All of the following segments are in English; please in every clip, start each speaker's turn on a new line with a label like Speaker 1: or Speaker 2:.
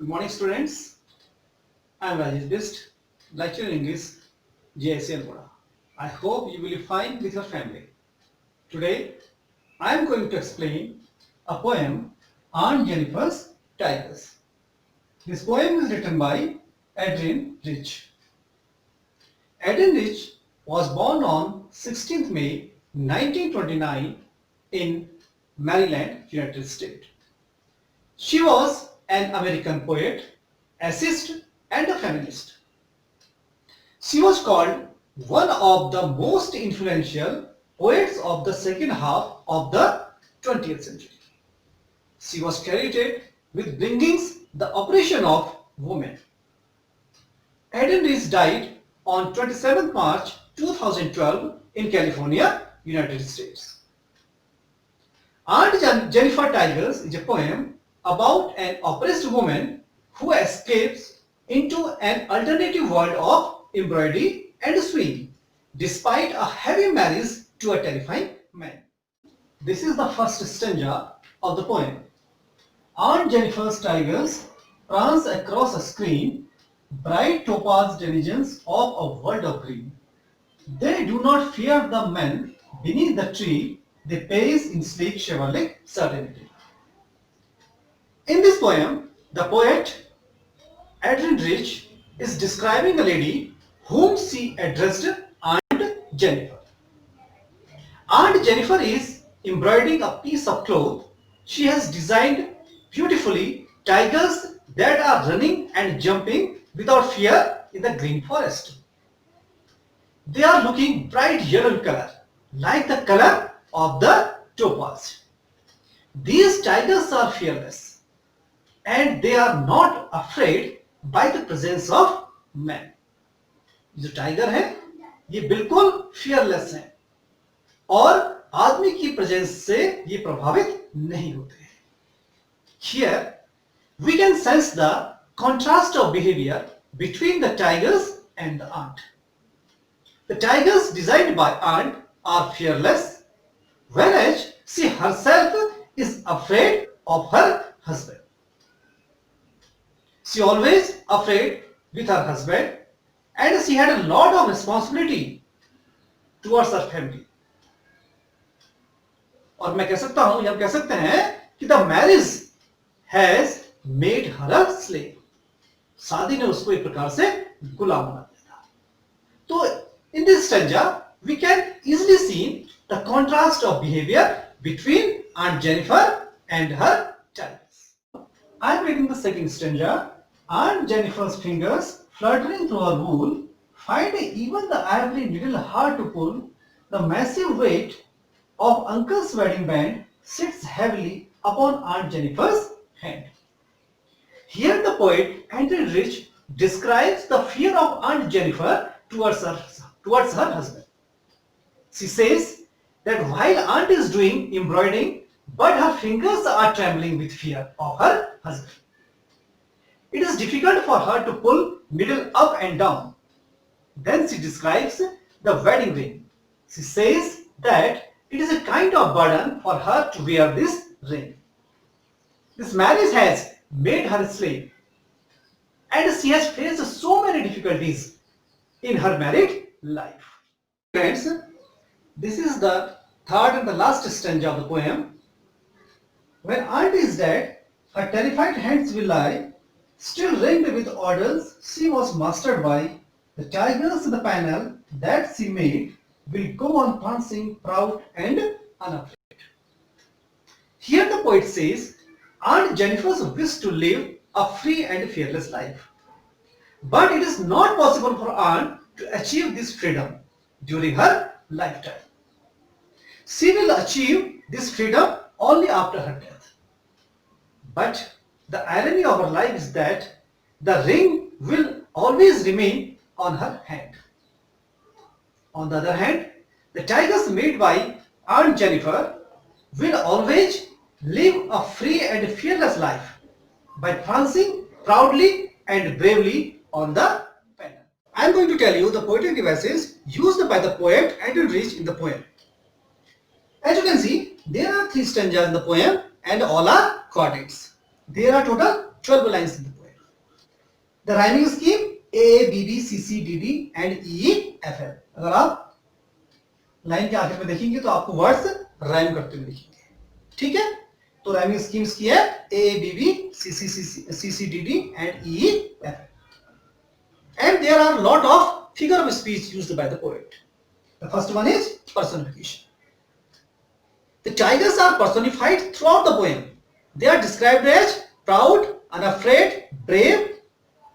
Speaker 1: Good morning, students. I am Rajesh Bist, lecturer in English, GIC Almora. I hope you will be fine with your family. Today, I am going to explain a poem, Aunt Jennifer's Tigers. This poem is written by Adrian Rich. Adrian Rich was born on 16th May 1929 in Maryland, United States. She was an American poet, essayist, and a feminist. She was called one of the most influential poets of the second half of the 20th century. She was credited with bringing the oppression of women. Adrian Rich died on 27 March 2012 in California, United States. Aunt Jennifer Tigers is a poem about an oppressed woman who escapes into an alternative world of embroidery and sewing, despite a heavy marriage to a terrifying man. This is the first stanza of the poem. Aunt Jennifer's tigers prance across a screen, bright topaz denizens of a world of green. They do not fear the men beneath the tree, they pace in sleek chivalric certainty. In this poem, the poet Adrian Rich is describing a lady whom she addressed Aunt Jennifer. Aunt Jennifer is embroidering a piece of cloth. She has designed beautifully tigers that are running and jumping without fear in the green forest. They are looking bright yellow in color, like the color of the topaz. These tigers are fearless and they are not afraid by the presence of man. जो tiger है ये बिल्कुल fearless है और आदमी की presence से ये प्रभावित नहीं होते हैं. Here we can sense the contrast of behavior between the tigers and the ant. The tigers designed by ant are fearless, whereas she herself is afraid of her husband. She always afraid with her husband and she had a lot of responsibility towards her family. और मैं कह सकता हूं, हम कह सकते हैं कि the marriage has made her a slave. शादी ने उसको एक प्रकार से गुलाम बना दिया था. तो in this stanza we can easily see the contrast of behavior between Aunt Jennifer and her tigers. I am reading the second stanza. Aunt Jennifer's fingers, fluttering through her wool, find even the ivory needle hard to pull. The massive weight of Uncle's wedding band sits heavily upon Aunt Jennifer's hand. Here the poet Adrian Rich describes the fear of Aunt Jennifer towards her husband. She says that while Aunt is doing embroidering, but her fingers are trembling with fear of her husband. It is difficult for her to pull needle up and down. Then she describes the wedding ring. She says that it is a kind of burden for her to wear this ring. This marriage has made her a slave and she has faced so many difficulties in her married life. Friends, this is the third and the last stanza of the poem. When Aunt is dead, her terrified hands will lie. Still ringed with orders she was mastered by, the tigers in the panel that she made will go on prancing, proud and unafraid. Here the poet says, Aunt Jennifer's wish to live a free and fearless life. But it is not possible for Aunt to achieve this freedom during her lifetime. She will achieve this freedom only after her death. But the irony of her life is that the ring will always remain on her hand. On the other hand, the tigers made by Aunt Jennifer will always live a free and fearless life by prancing proudly and bravely on the panel. I am going to tell you the poetic devices used by the poet Adrian Rich in the poem. As you can see, there are 3 stanzas in the poem and all are quartets. There are total 12 lines in the poem. The rhyming scheme A B B C C D D and E F L. अगर आप line के आखिर में देखेंगे तो आपको words rhyme करते हुए दिखेंगे, ठीक है। तो राइमिंग स्कीम्स की है A B B C C D D and E F L. And there are lot of figure of speech used by the poet. The first one is personification. The tigers are personified throughout the poem. They are described as proud, unafraid, brave,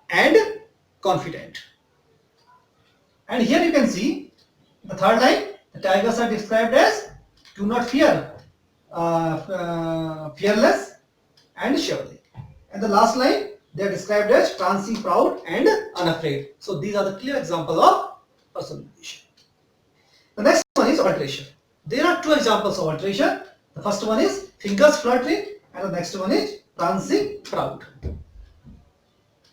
Speaker 1: and confident. And here you can see the third line. The tigers are described as do not fear, fearless, and chivalry. And the last line, they are described as prancing, proud, and unafraid. So these are the clear examples of personification. The next one is alteration. There are two examples of alteration. The first one is fingers fluttering, and the next one is prancing, proud.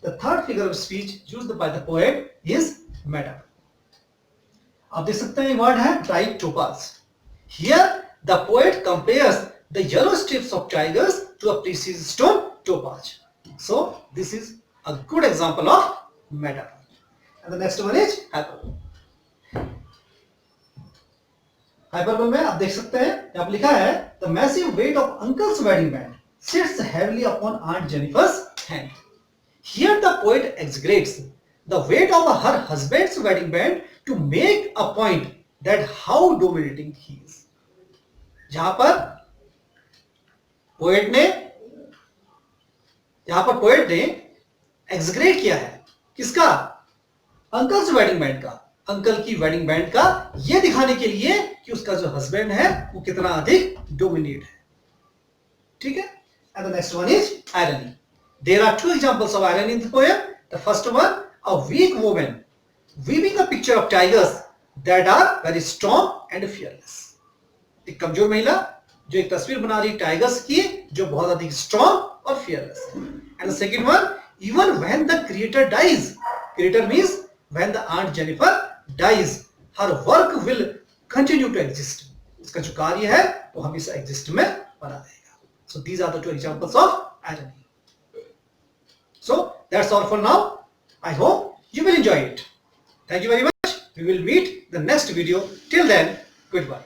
Speaker 1: The third figure of speech used by the poet is metaphor. आप देख सकते हैं word है bright topaz. Here the poet compares the yellow stripes of tigers to a precious stone topaz. So this is a good example of metaphor. And the next one is hyperbole. Hyperbole में आप देख सकते हैं यहाँ लिखा है the massive weight of uncle's wedding band sits heavily upon Aunt Jennifer's hand. Here the poet exaggerates the weight of her husband's wedding band to make a point that how dominating he is. जहां पर poet ने exaggerate किया है किसका? Uncles wedding band का, uncle की wedding band का, यह दिखाने के लिए कि उसका जो हस्बैंड है वो कितना अधिक डोमिनेट है, ठीक है। And the next one is irony. There are two examples of irony in the poem. The first one, a weak woman weaving a picture of tigers that are very strong and fearless. एक कमजोर महिला जो एक तस्वीर बना रही tigers की जो बहुत अधिक स्ट्रॉन्ग और फियरलेस है. And the second one, even when the creator dies, creator means when the Aunt Jennifer dies, her work will continue to exist. उसका जो कार्य है वो हमेशा एग्जिस्ट में बना रहेगा. So these are the two examples of irony. So that's all for now. I hope you will enjoy it. Thank you very much. We will meet the next video. Till then, goodbye.